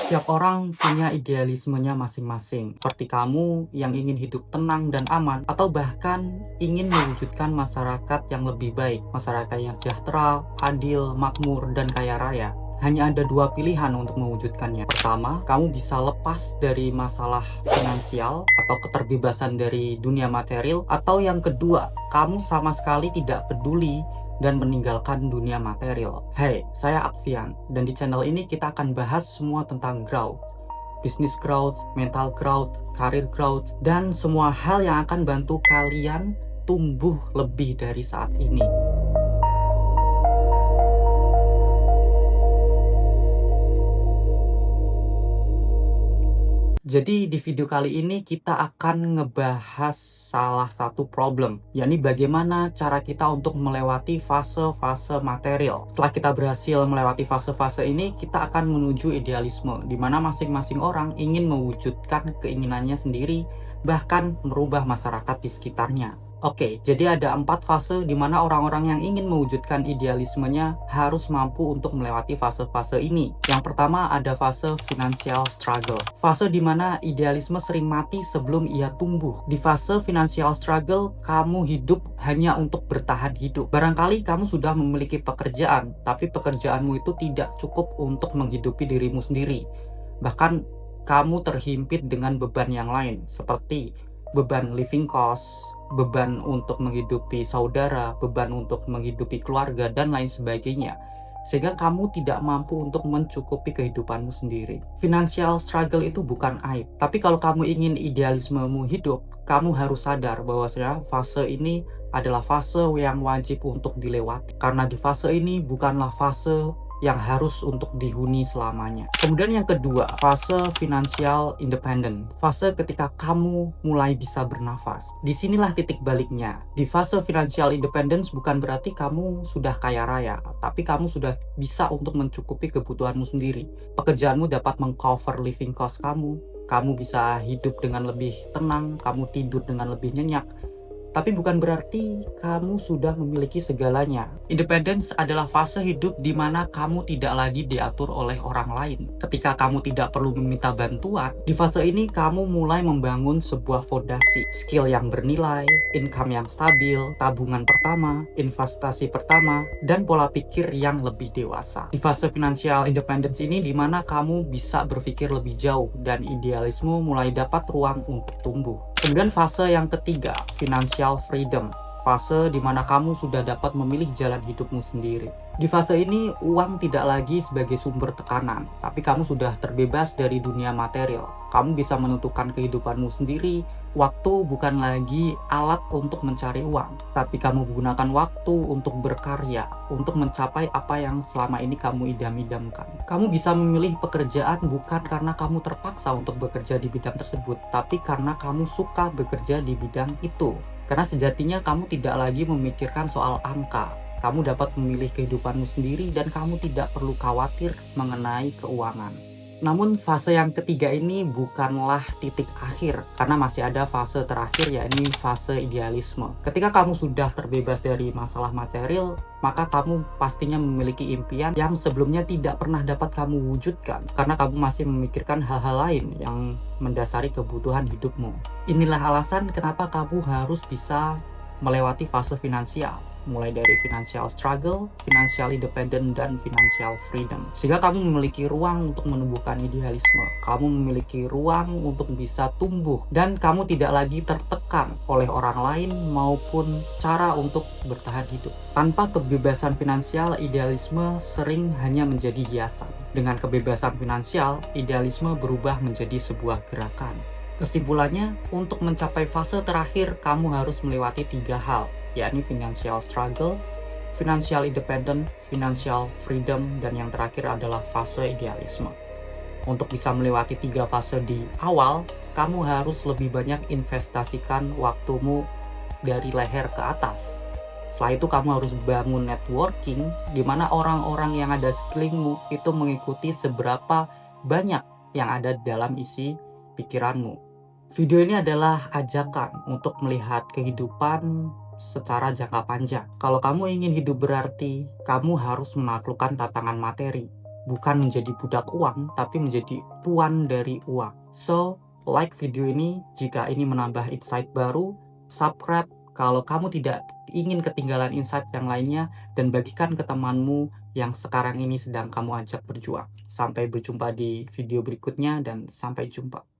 Setiap orang punya idealismenya masing-masing, seperti kamu yang ingin hidup tenang dan aman, atau bahkan ingin mewujudkan masyarakat yang lebih baik, masyarakat yang sejahtera, adil, makmur, dan kaya raya. Hanya ada dua pilihan untuk mewujudkannya. Pertama, kamu bisa lepas dari masalah finansial atau keterbebasan dari dunia material, atau yang kedua, kamu sama sekali tidak peduli dan meninggalkan dunia material. Hai, saya Akvian, dan di channel ini kita akan bahas semua tentang growth, business growth, mental growth, career growth, dan semua hal yang akan bantu kalian tumbuh lebih dari saat ini. Jadi di video kali ini kita akan ngebahas salah satu problem, yakni bagaimana cara kita untuk melewati fase-fase material. Setelah kita berhasil melewati fase-fase ini, kita akan menuju idealisme, di mana masing-masing orang ingin mewujudkan keinginannya sendiri, bahkan merubah masyarakat di sekitarnya. Oke, jadi ada 4 fase di mana orang-orang yang ingin mewujudkan idealismenya harus mampu untuk melewati fase-fase ini. Yang pertama ada fase financial struggle. Fase di mana idealisme sering mati sebelum ia tumbuh. Di fase financial struggle, kamu hidup hanya untuk bertahan hidup. Barangkali kamu sudah memiliki pekerjaan, tapi pekerjaanmu itu tidak cukup untuk menghidupi dirimu sendiri. Bahkan kamu terhimpit dengan beban yang lain, seperti beban living cost, beban untuk menghidupi saudara, beban untuk menghidupi keluarga, dan lain sebagainya. Sehingga kamu tidak mampu untuk mencukupi kehidupanmu sendiri. Financial struggle itu bukan aib. Tapi kalau kamu ingin idealismemu hidup, kamu harus sadar bahwasanya fase ini adalah fase yang wajib untuk dilewati. Karena di fase ini bukanlah fase yang harus untuk dihuni selamanya. Kemudian yang kedua, fase financial independent. Fase ketika kamu mulai bisa bernafas. Disinilah titik baliknya. Di fase financial independence bukan berarti kamu sudah kaya raya, tapi kamu sudah bisa untuk mencukupi kebutuhanmu sendiri. Pekerjaanmu dapat mengcover living cost kamu bisa hidup dengan lebih tenang, kamu tidur dengan lebih nyenyak. Tapi bukan berarti kamu sudah memiliki segalanya. Independence adalah fase hidup di mana kamu tidak lagi diatur oleh orang lain. Ketika kamu tidak perlu meminta bantuan, di fase ini kamu mulai membangun sebuah fondasi, skill yang bernilai, income yang stabil, tabungan pertama, investasi pertama, dan pola pikir yang lebih dewasa. Di fase financial independence ini di mana kamu bisa berpikir lebih jauh dan idealisme mulai dapat ruang untuk tumbuh. Kemudian fase yang ketiga, financial freedom. Fase di mana kamu sudah dapat memilih jalan hidupmu sendiri. Di fase ini, uang tidak lagi sebagai sumber tekanan, tapi kamu sudah terbebas dari dunia material. Kamu bisa menentukan kehidupanmu sendiri. Waktu bukan lagi alat untuk mencari uang, tapi kamu gunakan waktu untuk berkarya, untuk mencapai apa yang selama ini kamu idam-idamkan. Kamu bisa memilih pekerjaan bukan karena kamu terpaksa untuk bekerja di bidang tersebut, tapi karena kamu suka bekerja di bidang itu. Karena sejatinya kamu tidak lagi memikirkan soal angka. Kamu dapat memilih kehidupanmu sendiri dan kamu tidak perlu khawatir mengenai keuangan. Namun fase yang ketiga ini bukanlah titik akhir, karena masih ada fase terakhir, yakni fase idealisme. Ketika kamu sudah terbebas dari masalah material, maka kamu pastinya memiliki impian yang sebelumnya tidak pernah dapat kamu wujudkan, karena kamu masih memikirkan hal-hal lain yang mendasari kebutuhan hidupmu. Inilah alasan kenapa kamu harus bisa melewati fase finansial, mulai dari financial struggle, financial independent, dan financial freedom. Sehingga kamu memiliki ruang untuk menumbuhkan idealisme, kamu memiliki ruang untuk bisa tumbuh, dan kamu tidak lagi tertekan oleh orang lain maupun cara untuk bertahan hidup. Tanpa kebebasan finansial, idealisme sering hanya menjadi hiasan. Dengan kebebasan finansial, idealisme berubah menjadi sebuah gerakan. Kesimpulannya, untuk mencapai fase terakhir, kamu harus melewati 3 hal, yakni financial struggle, financial independent, financial freedom, dan yang terakhir adalah fase idealisme. Untuk bisa melewati 3 fase di awal, kamu harus lebih banyak investasikan waktumu dari leher ke atas. Setelah itu kamu harus bangun networking, di mana orang-orang yang ada sekelilingmu itu mengikuti seberapa banyak yang ada dalam isi pikiranmu. Video ini adalah ajakan untuk melihat kehidupan secara jangka panjang. Kalau kamu ingin hidup berarti, kamu harus menaklukkan tantangan materi. bukan menjadi budak uang, tapi menjadi tuan dari uang. So, like video ini jika ini menambah insight baru, subscribe kalau kamu tidak ingin ketinggalan insight yang lainnya, dan bagikan ke temanmu yang sekarang ini sedang kamu ajak berjuang. Sampai berjumpa di video berikutnya dan sampai jumpa.